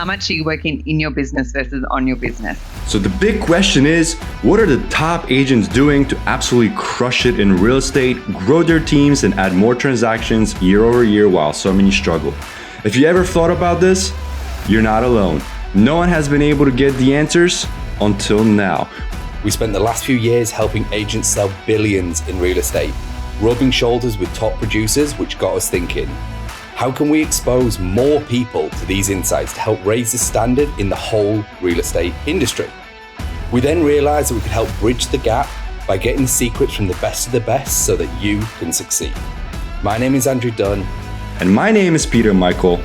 How much are you working in your business versus on your business? So the big question is, what are the top agents doing to absolutely crush it in real estate, grow their teams, and add more transactions year over year while so many struggle? If you ever thought about this, you're not alone. No one has been able to get the answers until now. We spent the last few years helping agents sell billions in real estate, rubbing shoulders with top producers, which got us thinking, how can we expose more people to these insights to help raise the standard in the whole real estate industry? We then realized that we could help bridge the gap by getting the secrets from the best of the best so that you can succeed. My name is Andrew Dunn. And my name is Peter Michael.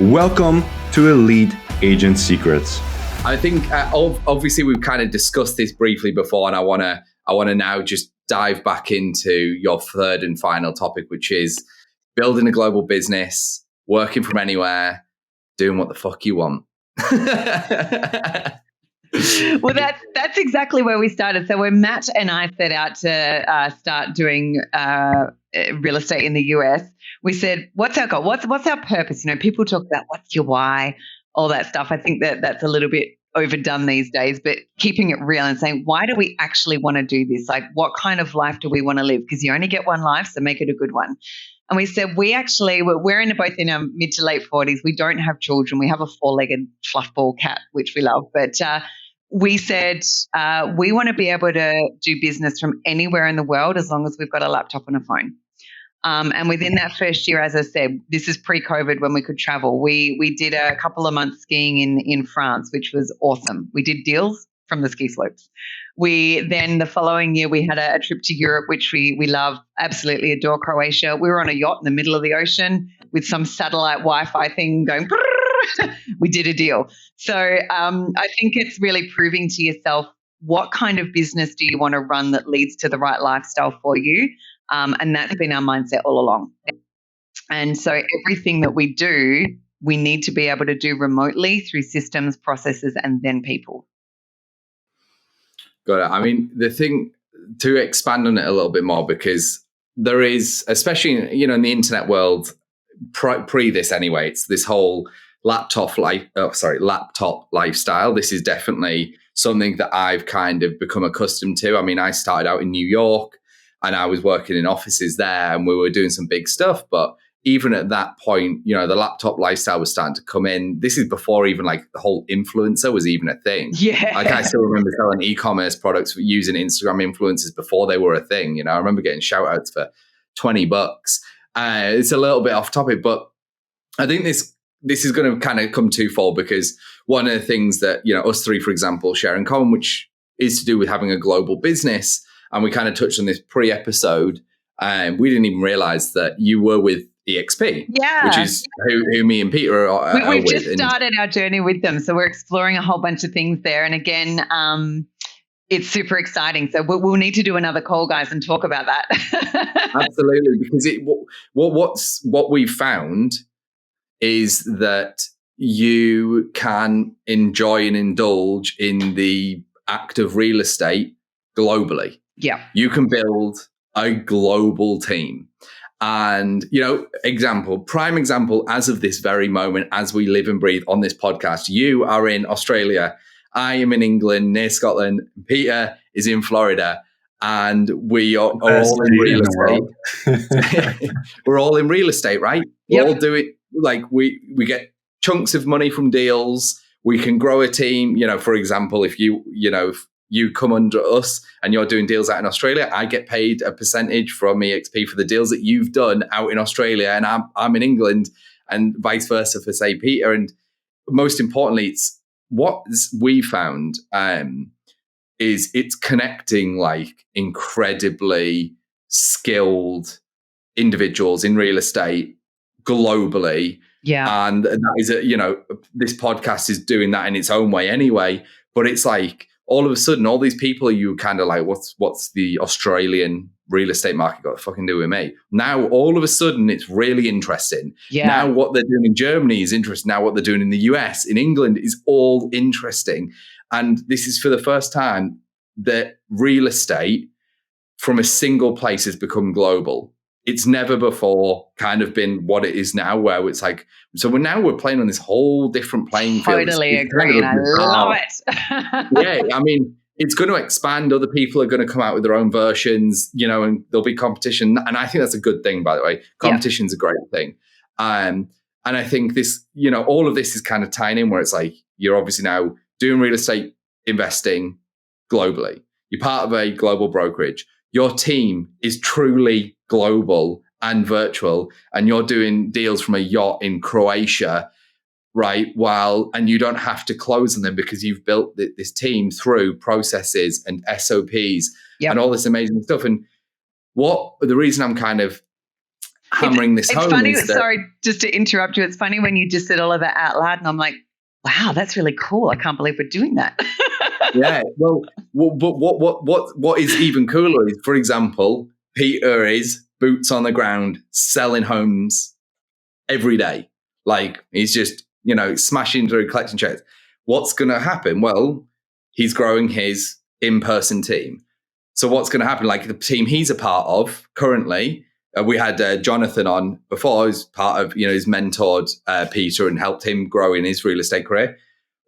Welcome to Elite Agent Secrets. I think obviously we've kind of discussed this briefly before, and I want to now just dive back into your third and final topic, which is building a global business, working from anywhere, doing what the fuck you want. Well, that's exactly where we started. So when Matt and I set out to start doing real estate in the US, we said, what's our goal? What's our purpose? You know, people talk about what's your why, all that stuff. I think that's a little bit overdone these days, but keeping it real and saying, why do we actually want to do this? Like, what kind of life do we want to live? Because you only get one life, so make it a good one. And we said, we're both in our mid to late 40s. We don't have children. We have a 4-legged fluffball cat, which we love. But we said we want to be able to do business from anywhere in the world as long as we've got a laptop and a phone. And within that first year, as I said, this is pre-COVID when we could travel. We did a couple of months skiing in France, which was awesome. We did deals from the ski slopes. Then the following year, we had a trip to Europe, which we love, absolutely adore Croatia. We were on a yacht in the middle of the ocean with some satellite Wi-Fi thing going. We did a deal. So I think it's really proving to yourself what kind of business do you want to run that leads to the right lifestyle for you. And that's been our mindset all along. And so everything that we do, we need to be able to do remotely through systems, processes, and then people. Got it. I mean, the thing to expand on it a little bit more, because there is, especially in the internet world, pre this anyway, it's this whole laptop lifestyle. This is definitely something that I've kind of become accustomed to. I mean, I started out in New York and I was working in offices there and we were doing some big stuff. But even at that point, the laptop lifestyle was starting to come in. This is before even like the whole influencer was even a thing. Yeah. Like I still remember selling e-commerce products using Instagram influencers before they were a thing. I remember getting shout outs for $20. It's a little bit off topic, but I think this is going to kind of come twofold, because one of the things that, us three, for example, share in common, which is to do with having a global business. And we kind of touched on this pre-episode. We didn't even realize that you were with EXP, which is who me and Peter are We've with. just started our journey with them. So we're exploring a whole bunch of things there. And again, it's super exciting. So we'll need to do another call, guys, and talk about that. Absolutely. Because what we found is that you can enjoy and indulge in the act of real estate globally. Yeah. You can build a global team. And, prime example, as of this very moment, as we live and breathe on this podcast, you are in Australia. I am in England, near Scotland. Peter is in Florida. And we are all in real estate. We're all in real estate, right? Yep. We're all doing, like, we get chunks of money from deals. We can grow a team. For example, if you come under us and you're doing deals out in Australia, I get paid a percentage from EXP for the deals that you've done out in Australia, and I'm in England, and vice versa for, say, Peter. And most importantly, it's what we found is it's connecting like incredibly skilled individuals in real estate globally. Yeah. And that is, this podcast is doing that in its own way anyway, but it's like, all of a sudden, all these people, you kind of like, what's the Australian real estate market got to fucking do with me? Now, all of a sudden, it's really interesting. Yeah. Now, what they're doing in Germany is interesting. Now, what they're doing in the US, in England, is all interesting. And this is for the first time that real estate from a single place has become global. it's never before kind of been what it is now, where it's like, so we're playing on this whole different playing field. Totally agree, and I love it. Yeah, I mean, it's going to expand. Other people are going to come out with their own versions, and there'll be competition. And I think that's a good thing, by the way. Competition's a great thing. And I think this, all of this is kind of tying in where it's like, you're obviously now doing real estate investing globally. You're part of a global brokerage. Your team is truly global and virtual, and you're doing deals from a yacht in Croatia, right? And you don't have to close on them because you've built this team through processes and SOPs and all this amazing stuff. And the reason I'm kind of hammering this home funny, is that, sorry, just to interrupt you. It's funny when you just said all of that out loud, and I'm like, wow, that's really cool. I can't believe we're doing that. Yeah. Well, what is even cooler is, for example, Peter is boots on the ground selling homes every day. Like, he's just, smashing through collecting checks. What's going to happen? Well, he's growing his in-person team. So what's going to happen? Like, the team he's a part of currently, we had Jonathan on before, who's part of, he's mentored Peter and helped him grow in his real estate career.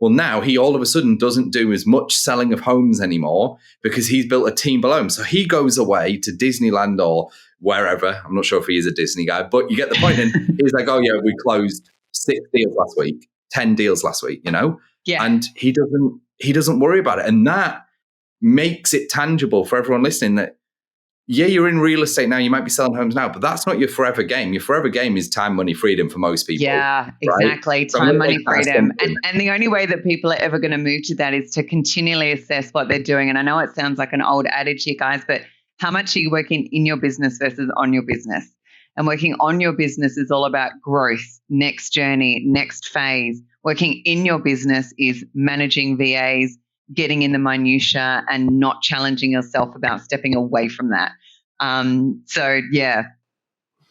Well, now he all of a sudden doesn't do as much selling of homes anymore because he's built a team below him. So he goes away to Disneyland or wherever. I'm not sure if he is a Disney guy, but you get the point. And he's like, oh, yeah, we closed 6 deals last week, 10 deals last week, Yeah. And he doesn't worry about it. And that makes it tangible for everyone listening that, yeah, you're in real estate now. You might be selling homes now, but that's not your forever game. Your forever game is time, money, freedom for most people. Yeah, exactly. Right? Time, money, freedom. And the only way that people are ever going to move to that is to continually assess what they're doing. And I know it sounds like an old adage here, guys, but how much are you working in your business versus on your business? And working on your business is all about growth, next journey, next phase. Working in your business is managing VAs, getting in the minutiae, and not challenging yourself about stepping away from that. So, yeah,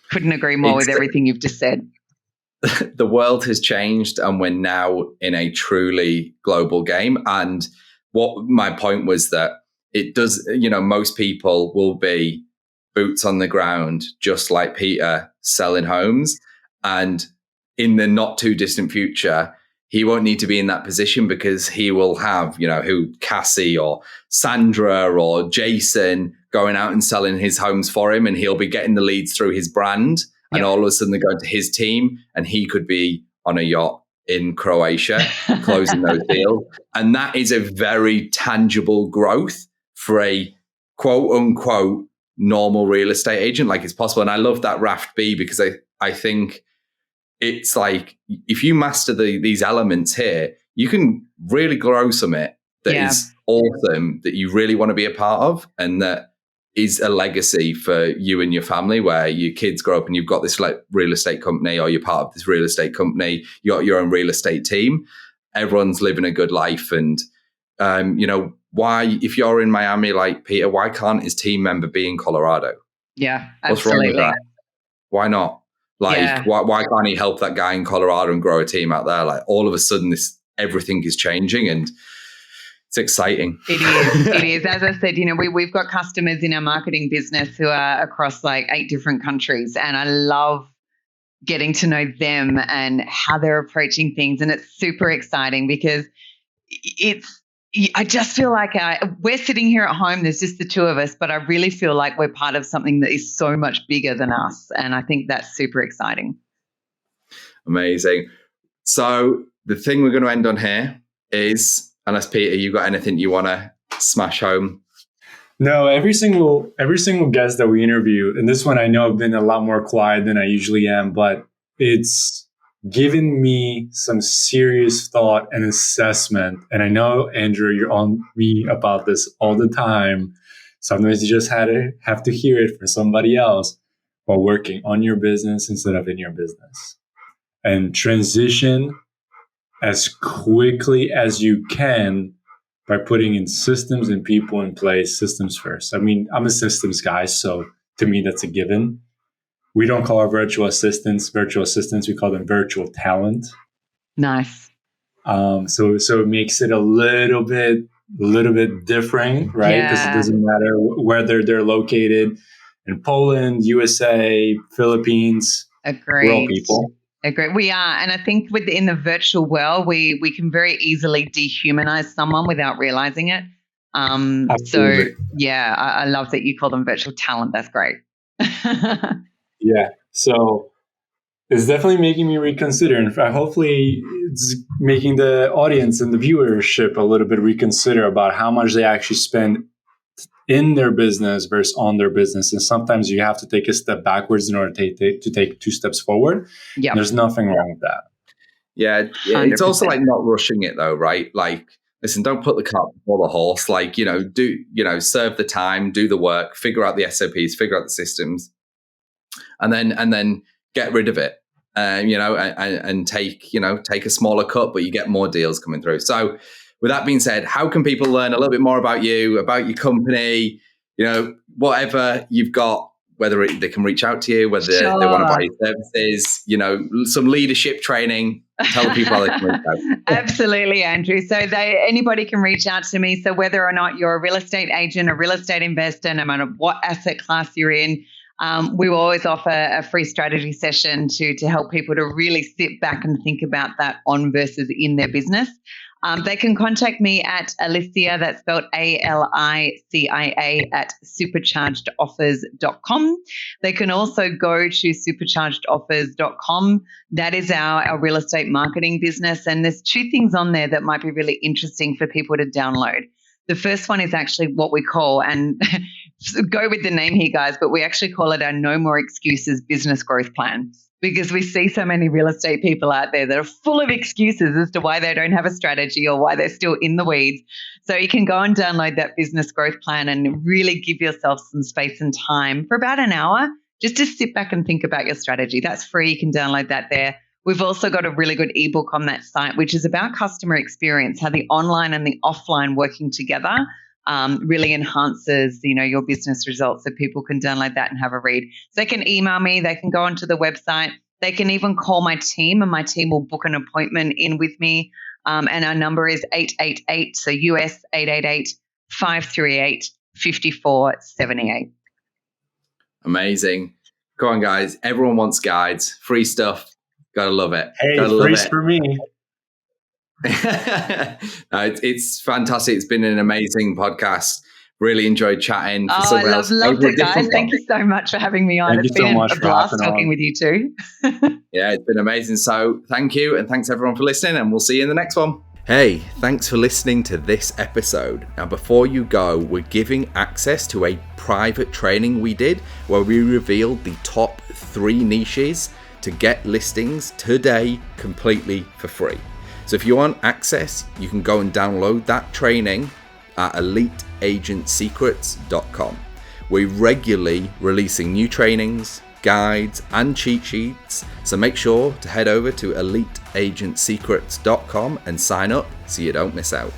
couldn't agree more with everything you've just said. The world has changed, and we're now in a truly global game. And what my point was that it does, most people will be boots on the ground, just like Peter, selling homes. And in the not too distant future, he won't need to be in that position because he will have, Cassie or Sandra or Jason going out and selling his homes for him, and he'll be getting the leads through his brand. And all of a sudden they're going to his team, and he could be on a yacht in Croatia closing those deals. And that is a very tangible growth for a quote unquote normal real estate agent. Like, it's possible. And I love that Raft B, because I think it's like, if you master these elements here, you can really grow something that is awesome, that you really want to be a part of, and that is a legacy for you and your family, where your kids grow up and you've got this like real estate company, or you're part of this real estate company, you got your own real estate team. Everyone's living a good life. And, why, if you're in Miami like Peter, why can't his team member be in Colorado? Yeah, absolutely. What's wrong with that? Why not? Like, why can't he help that guy in Colorado and grow a team out there? Like, all of a sudden, everything is changing, and it's exciting. It is. It is. As I said, we've got customers in our marketing business who are across like 8 different countries, and I love getting to know them and how they're approaching things. And it's super exciting because I just feel like we're sitting here at home. There's just the two of us, but I really feel like we're part of something that is so much bigger than us. And I think that's super exciting. Amazing. So the thing we're going to end on here is, unless Peter, you got anything you want to smash home? No, every single guest that we interview, and this one I know I've been a lot more quiet than I usually am, but it's given me some serious thought and assessment. And I know, Andrew, you're on me about this all the time. Sometimes you just have to hear it from somebody else, while working on your business instead of in your business. And transition as quickly as you can by putting in systems and people in place, systems first. I mean, I'm a systems guy, so to me, that's a given. We don't call our virtual assistants, we call them virtual talent. Nice. So it makes it a little bit different, right? Because it doesn't matter whether they're located in Poland, USA, Philippines. Agreed. We're all people. Agree. We are. And I think in the virtual world, we can very easily dehumanize someone without realizing it. So, yeah, I love that you call them virtual talent. That's great. Yeah. So it's definitely making me reconsider. And hopefully it's making the audience and the viewership a little bit reconsider about how much they actually spend in their business versus on their business. And sometimes you have to take a step backwards in order to take 2 steps forward. Yeah. There's nothing wrong with that. Yeah. 100%. It's also like not rushing it though, right? Like, listen, don't put the cart before the horse. Like, serve the time, do the work, figure out the SOPs, figure out the systems, and then get rid of it. And take a smaller cut, but you get more deals coming through. So with that being said, how can people learn a little bit more about you, about your company, whatever you've got, whether they can reach out to you, whether they want to buy your services, some leadership training, tell the people how they can reach out. Absolutely, Andrew. So anybody can reach out to me. So whether or not you're a real estate agent, a real estate investor, no matter what asset class you're in, we will always offer a free strategy session to help people to really sit back and think about that on versus in their business. They can contact me at Alicia, that's spelled ALICIA, at superchargedoffers.com. They can also go to superchargedoffers.com. That is our real estate marketing business. And there's 2 things on there that might be really interesting for people to download. The first one is actually what we call, and go with the name here, guys, but we actually call it our No More Excuses business growth plan, because we see so many real estate people out there that are full of excuses as to why they don't have a strategy or why they're still in the weeds. So you can go and download that business growth plan and really give yourself some space and time for about an hour just to sit back and think about your strategy. That's free. You can download that there. We've also got a really good ebook on that site, which is about customer experience, how the online and the offline working together really enhances, your business results. So people can download that and have a read. So they can email me, they can go onto the website, they can even call my team, and my team will book an appointment in with me. And our number is 888, so US 888-538-5478. Amazing. Go on, guys. Everyone wants guides, free stuff. Gotta love it. Hey, free for me. It's fantastic. It's been an amazing podcast. Really enjoyed chatting. I loved it, guys. Thank you so much for having me on. It's been a blast talking with you too. Yeah, it's been amazing. So thank you, and thanks everyone for listening, and we'll see you in the next one. Hey, thanks for listening to this episode. Now, before you go, we're giving access to a private training we did where we revealed the top 3 niches to get listings today completely for free. So if you want access, you can go and download that training at eliteagentsecrets.com. We're regularly releasing new trainings, guides, and cheat sheets, so make sure to head over to eliteagentsecrets.com and sign up so you don't miss out.